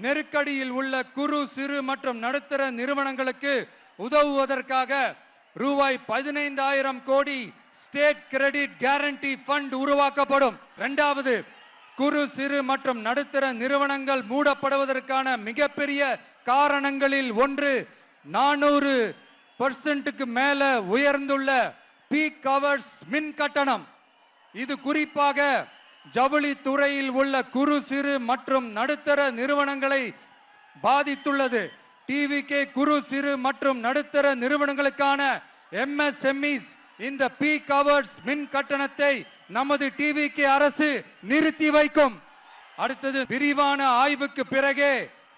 நெருக்கடியில் உள்ள குறு சிறு மற்றும் நடுத்தர நிறுவனங்களுக்கு உதவுவதற்காக ரூபாய் 15,000 கோடி ஸ்டேட் கிரெடிட் கேரண்டி ஃபண்ட் உருவாக்கப்படும். இரண்டாவது, குறு சிறு மற்றும் நடுத்தர நிறுவனங்கள் மூடப்படுவதற்கான மிகப்பெரிய காரணங்களில் ஒன்று 400% மேல உயர்ந்துள்ள பீக் ஹவர்ஸ் மின் கட்டணம். இது குறிப்பாக ஜவுளி துறையில் உள்ள குறு சிறு மற்றும் நடுத்தர நிறுவனங்களை பாதித்துள்ளது. டிவிகே குறு சிறு மற்றும் நடுத்தர நிறுவனங்களுக்கான MSMEs இந்த பீக் ஹவர்ஸ் மின் கட்டணத்தை நமது டிவிகே அரசு நிறுத்தி வைக்கும். அடுத்தது, விரிவான ஆய்வுக்கு பிறகே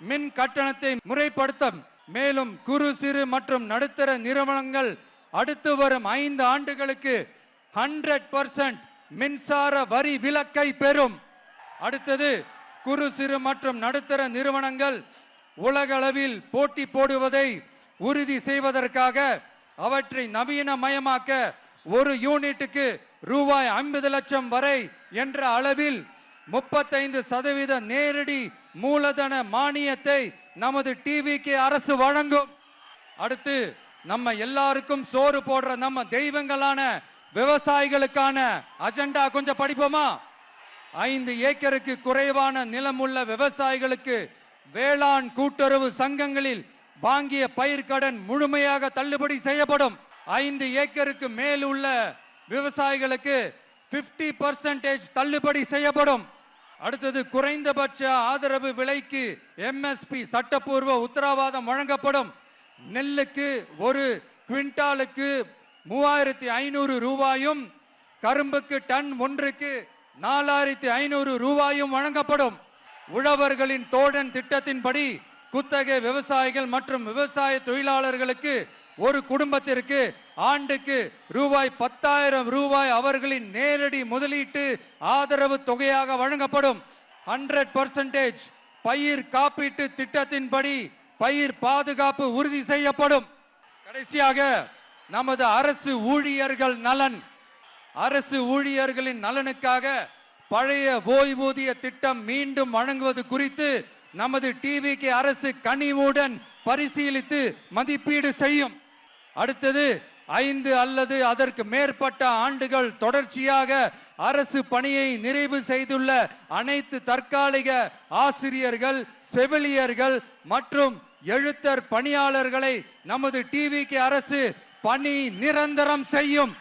மின் கட்டணத்தை முறைப்படுத்தும். மேலும் குறு சிறு மற்றும் நடுத்தர நிறுவனங்கள் அடுத்து வரும் 5 ஆண்டுகளுக்கு 100% மின்சார வரி விலக்கை பெறும். அடுத்தது, குறு சிறு மற்றும் நடுத்தர நிறுவனங்கள் உலகளவில் போட்டி போடுவதை உறுதி செய்வதற்காக அவற்றை நவீனமயமாக்க ஒரு யூனிட்டுக்கு ரூபாய் 50 லட்சம் வரை என்ற அளவில் 35% நேரடி மூலதன மானியத்தை நமது டிவிகே அரசு வழங்கும். அடுத்து, நம்ம எல்லாருக்கும் சோறு போடுற நம்ம தெய்வங்களான விவசாயிகளுக்கான அஜெண்டா கொஞ்சம் படிப்போமா? 5 ஏக்கருக்கு குறைவான நிலம் உள்ள விவசாயிகளுக்கு வேளாண் கூட்டுறவு சங்கங்களில் வாங்கிய பயிர்க்கடன் முழுமையாக தள்ளுபடி செய்யப்படும். 5 ஏக்கருக்கு மேல் உள்ள விவசாயிகளுக்கு 50% தள்ளுபடி செய்யப்படும். அடுத்தது, குறைந்தபட்ச ஆதரவு விலைக்கு MSP சட்டப்பூர்வ உத்தரவாதம் வழங்கப்படும். நெல்லுக்கு ஒரு குவிண்டாலுக்கு 3,500 ரூபாயும் கரும்புக்கு டன் ஒன்றுக்கு 4,500 ரூபாயும் வழங்கப்படும். உழவர்களின் தோழன் திட்டத்தின்படி குத்தகை விவசாயிகள் மற்றும் விவசாய தொழிலாளர்களுக்கு ஒரு குடும்பத்திற்கு ஆண்டுக்கு ரூபாய் 10,000 ரூபாய் அவர்களின் நேரடி முதலீட்டு ஆதரவு தொகையாக வழங்கப்படும். 100% பயிர் காப்பீட்டு திட்டத்தின்படி பயிர் பாதுகாப்பு உறுதி செய்யப்படும். கடைசியாக, நமது அரசு ஊழியர்கள் நலன். அரசு ஊழியர்களின் நலனுக்காக பழைய ஓய்வூதிய திட்டம் மீண்டும் வழங்குவது குறித்து நமது டிவிகே அரசு கனிவுடன் பரிசீலித்து மதிப்பீடு செய்யும். அடுத்தது, 5 அல்லது அதற்கு மேற்பட்ட ஆண்டுகள் தொடர்ச்சியாக அரசு பணியை நிறைவு செய்துள்ள அனைத்து தற்காலிக ஆசிரியர்கள், செவிலியர்கள் மற்றும் எழுத்தர் பணியாளர்களை நமது டிவிகே அரசு பணி நிரந்தரம் செய்யும்.